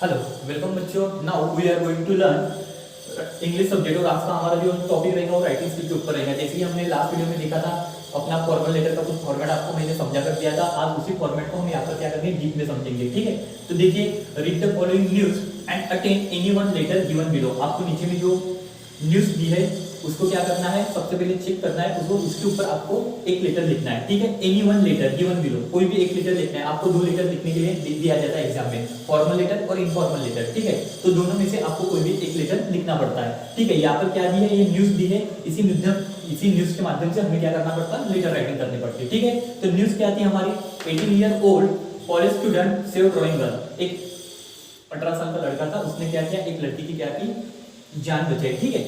Hello, welcome बच्चों। Now we are going to learn English subject और आज का हमारा जो टॉपिक रहेगा वो राइटिंग स्किल के ऊपर रहेगा। जैसे कि हमने लास्ट वीडियो में देखा था, अपना फॉर्मल लेटर का कुछ फॉर्मेट आपको मैंने समझा कर दिया था। आज उसी फॉर्मेट को हम यहाँ पर क्या करेंगे, डीप में समझेंगे। ठीक है, तो देखिए, read the following news and attend any one letter given below. आपको नीचे में जो न्यूज दी है उसको क्या करना है, सबसे पहले चेक करना है उसको, उसके ऊपर आपको एक लेटर लिखना है। ठीक है, any one letter given below, कोई भी एक लेटर लिखना है। आपको दो लेटर लिखने के लिए दिया जाता है एग्जाम में, फॉर्मल लेटर और इनफॉर्मल लेटर। ठीक है, तो दोनों में से आपको कोई भी एक लेटर लिखना पड़ता है। ठीक है, यहाँ पर क्या दी है, ये न्यूज दी है। इसी न्यूज के माध्यम से हमें क्या करना पड़ता है, लेटर राइटिंग करनी पड़ती है। ठीक है, तो न्यूज क्या थी हमारी, 18 year old college student save drawing girl. एक 18 साल का लड़का था, उसने क्या किया, एक लड़की की क्या की जान बचाई। ठीक है,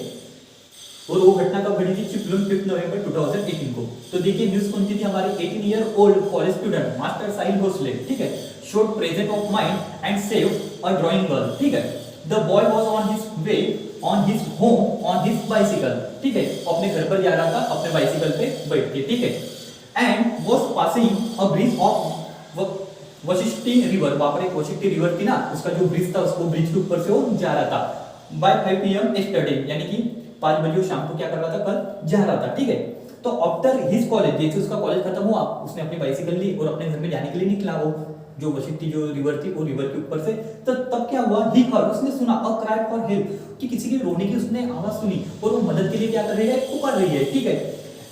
और वो घटना कब घटी थी, चिपलून 5 नवंबर 2018 को। तो देखिए न्यूज कौन सी थी हमारी, 18 year old college student master Sahil Bhosle, ठीक है, showed presence of mind and save a drowning girl. ठीक है, the boy was on his way on his home on his bicycle. ठीक है, अपने घर पर जा रहा था अपने बाइसिकल पे बैठ के। ठीक है, and was passing a bridge of Vashishti river. वहां पर एक वशिष्ठी रिवर थी ना, उसका जो ब्रिज था, उसको ब्रिज के ऊपर से वो जा रहा था। बाय 5 PM यस्टरडे, यानी कि 5 बजे शाम को क्या कर रहा था, कल जा रहा था। ठीक है, तो आफ्टर हिज कॉलेज, जैसे उसका कॉलेज खत्म हुआ, उसने अपनी बाइसिकल ली और अपने घर में जाने के लिए निकला। वो जो वशिष्ठी जो रिवर थी, वो रिवर के ऊपर से, तो तब क्या हुआ, ही हर्ड, उसने सुना अ क्राई फॉर हेल्प, कि किसी के रोने की उसने आवाज सुनी और वो मदद के लिए क्या कर रही है, पुकार रही है। ठीक है,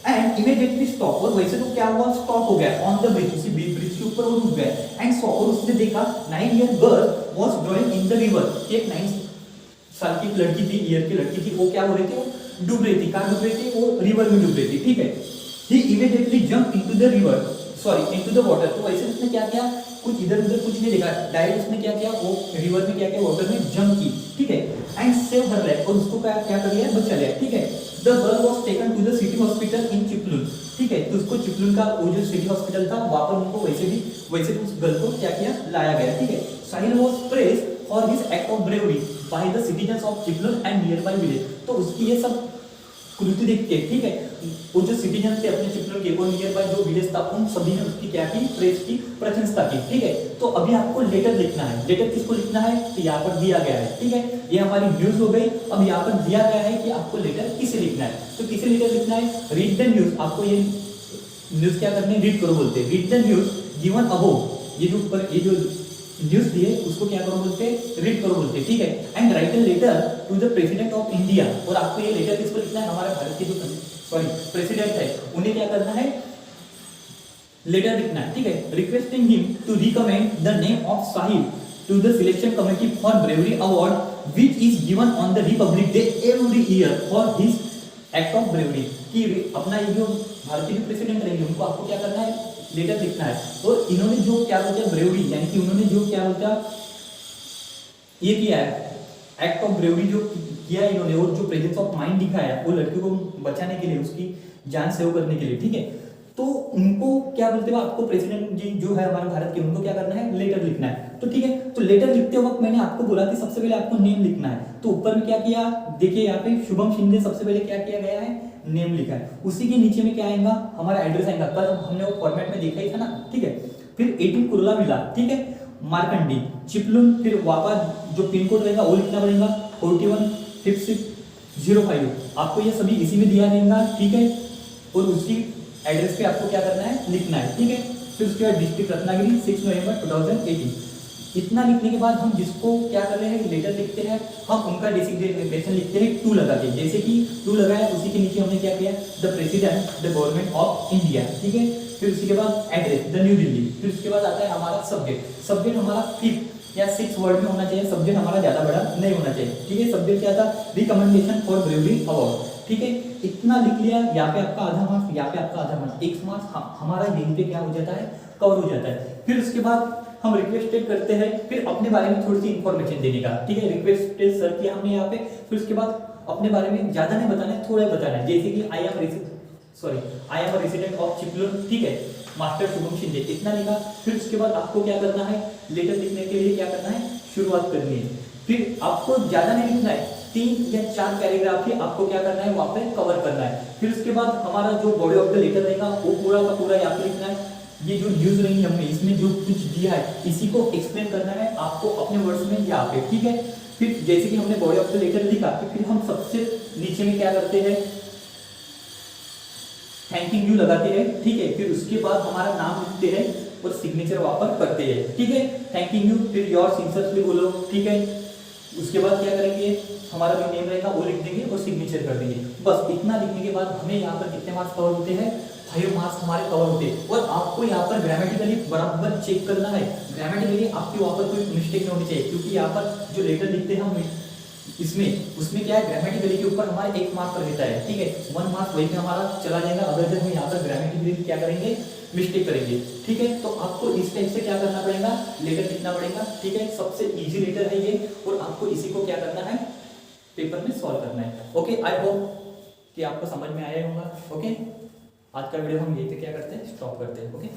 एंड इमीडिएटली स्टॉप, और वैसे तो क्या हुआ, स्टॉप हो गया ऑन द ब्रिज, उसी ब्रिज के ऊपर वो रुक गया। एंड सॉ, और उसने देखा 9 year girl was drawing in the river, एक 9 साल की लड़की थी, ईयर की लड़की थी, वो क्या हो रही थी, वो डूब रही थी। कहाँ डूब रही थी, वो रिवर में डूब रही थी। ठीक है, he immediately jump into the river, sorry into the water. तो वैसे उसने क्या किया, कुछ इधर उधर कुछ नहीं देखा, डायरेक्ट उसने क्या किया, वो रिवर में क्या किया, वाटर में जंप की। ठीक है, एंड सेव हर लाइफ, और उसको क्या कर लिया, बचा लिया। ठीक है, the girl was taken to the city hospital in Chiplun. ठीक है, तो उसको चिपलून का वो जो सिटी हॉस्पिटल था, वहां पर उनको वैसे उस गर्ल को क्या किया, लाया गया। ठीक है, Sahil was praised for his act of bravery by the citizens of Chiplun and nearby village. तो उसकी ये सब कृति देख के, ठीक है, वो जो सिटीजन थे अपने चिपलून के, वो नियर बाय जो विलेज था, उन सभी ने उसकी क्या की, प्रेज की, प्रशंसा की। ठीक है, तो अभी आपको लेटर लिखना है। लेटर किसको लिखना है, तो यहाँ पर दिया गया है। ठीक है, ये हमारी न्यूज हो गई। अब यहाँ पर दिया गया है कि आपको लेटर किसे लिखना है, तो किसे लेटर लिखना है, रीड द न्यूज। आपको ये न्यूज क्या करनी है, रीड करो बोलते हैं, read the news given above. ये जो ऊपर ये जो न्यूज दी है उसको क्या करो बोलते हैं, रीड करो बोलते हैं। ठीक है, and write a letter to the president of India. और आपको ये लेटर किसको लिखना है, हमारे भारत के जो प्रेसिडेंट है उन्हें क्या करना है, लेटर लिखना है। ठीक है, requesting him to recommend the name of Sahil to the selection committee for bravery award which is given on the Republic Day every year for his act of bravery. कि अपना ये जो भारतीय प्रेसिडेंट रहेंगे उनको आपको क्या करना है, लेटर लिखना है। और इन्होंने जो क्या बोलते हैं, ब्रेवरी, यानी कि उन्होंने जो क्या बोलता ये किया है, एक्ट ऑफ ब्रेवरी जो किया है इन्होंने, और जो प्रेजेंस ऑफ माइंड दिखाया है वो लड़की को बचाने के लिए, उसकी जान सेव करने के लिए। ठीक है, तो उनको क्या बोलते हैं, आपको प्रेसिडेंट जी जो है हमारे भारत के, उनको क्या करना है, लेटर लिखना है। तो ठीक है, तो लेटर लिखते वक्त मैंने आपको बोला कि सबसे पहले आपको नेम लिखना है। तो ऊपर में क्या किया, देखिए यहाँ पे शुभम शिंदे सबसे पहले क्या किया गया है, नेम लिखा है। उसी के नीचे में क्या आएगा, हमारा एड्रेस आएगा, कल हमने वो फॉर्मेट में देखा ही था ना। ठीक है, फिर 18 कुरला मिला, ठीक है, मारकंडी चिपलून, फिर वापस जो पिन कोड रहेगा वो लिखना पड़ेगा 415605। आपको ये सभी इसी में दिया रहेगा। ठीक है, और उसी एड्रेस पे आपको क्या करना है, लिखना है। ठीक है, फिर उसके बाद डिस्ट्रिक्ट रत्नागिरी 6 नवंबर 2018। इतना लिखने के बाद हम जिसको क्या कर रहे हैं, लेटर लिखते हैं, हम उनका डेसिग्नेशन लिखते हैं टू लगा के। जैसे कि टू लगाया, उसी के नीचे हमने क्या किया, the president the government of India. ठीक है, फिर उसके बाद एड्रेस द न्यू दिल्ली। फिर उसके बाद आता है हमारा सब्जेक्ट। सब्जेक्ट हमारा 5 या 6 वर्ड में होना चाहिए, सब्जेक्ट हमारा ज्यादा बड़ा नहीं होना चाहिए। ठीक है, सब्जेक्ट क्या था, रिकमेंडेशन फॉर ब्रेवरी अवार्ड। ठीक है, इतना लिख लिया, यहाँ पे आपका आधा मार्क्स, यहाँ पे आपका आधा मार्क्स, 1 मार्क्स हमारा यहीं पे क्या हो जाता है, कवर हो जाता है। फिर उसके बाद हम रिक्वेस्टेड करते हैं, फिर अपने बारे में थोड़ी सी इंफॉर्मेशन देने का। ठीक है, रिक्वेस्टेड सर किया हमने यहाँ पे। फिर उसके बाद अपने बारे में ज्यादा नहीं बताना है, थोड़ा बताना है। जैसे कि I am resident of Chiplun. ठीक है, मास्टर शुभम शिंदे, इतना लिखा। फिर उसके बाद आपको क्या करना है, लेटर लिखने के लिए क्या करना है, शुरुआत करनी है। फिर आपको ज्यादा नहीं लिखना है, 3 या 4 पैराग्राफ ही आपको क्या करना है, वहां पे कवर करना है। फिर उसके बाद हमारा जो बॉडी ऑफ द लेटर रहेगा वो पूरा का पूरा यहाँ पे लिखना है। ये जो न्यूज रहेंगी हमने इसमें जो कुछ दिया है इसी को एक्सप्लेन करना है आपको अपने वर्ड्स में यहाँ पे, ठीक है। फिर जैसे कि हमने बॉडी ऑफ द लेटर लिखा, फिर हम सबसे नीचे में क्या करते हैं, थैंकिंग यू लगाते हैं, ठीक है। फिर उसके बाद हमारा नाम लिखते हैं और सिग्नेचर वापर करते हैं, ठीक है। थैंकिंग यू, फिर योर सिंसियरली बोलो, ठीक है। उसके बाद क्या करेंगे, हमारा जो नेम रहेगा वो लिख देंगे और सिग्नेचर कर देंगे। बस इतना लिखने के बाद हमें यहाँ पर कितने मार्क्स कवर होते हैं, 5 मार्क्स हमारे कवर होते हैं। और आपको यहाँ पर ग्रामेटिकली बराबर चेक करना है, ग्रामेटिकली आपके वहाँ पर कोई मिस्टेक नहीं होनी चाहिए, क्योंकि यहाँ पर जो लेटर लिखते हैं हम इसमें उसमें क्या है, ग्रामेटिकली के ऊपर हमारे 1 मार्क पर रहता है, ठीक है। 1 मार्क वही पे हमारा चला जाएगा अगर जब हम यहाँ पर ग्रामेटिकली क्या करेंगे, मिस्टेक करेंगे, ठीक है। तो आपको इस टाइप से क्या करना पड़ेगा, लेटर लिखना पड़ेगा, ठीक है। सबसे इजी लेटर है ये और आपको इसी को क्या करना है, पेपर में सॉल्व करना है। ओके, आई होप कि आपको समझ में आया होगा। ओके, आज का वीडियो हम यही पे क्या करते हैं, स्टॉप करते हैं। ओके।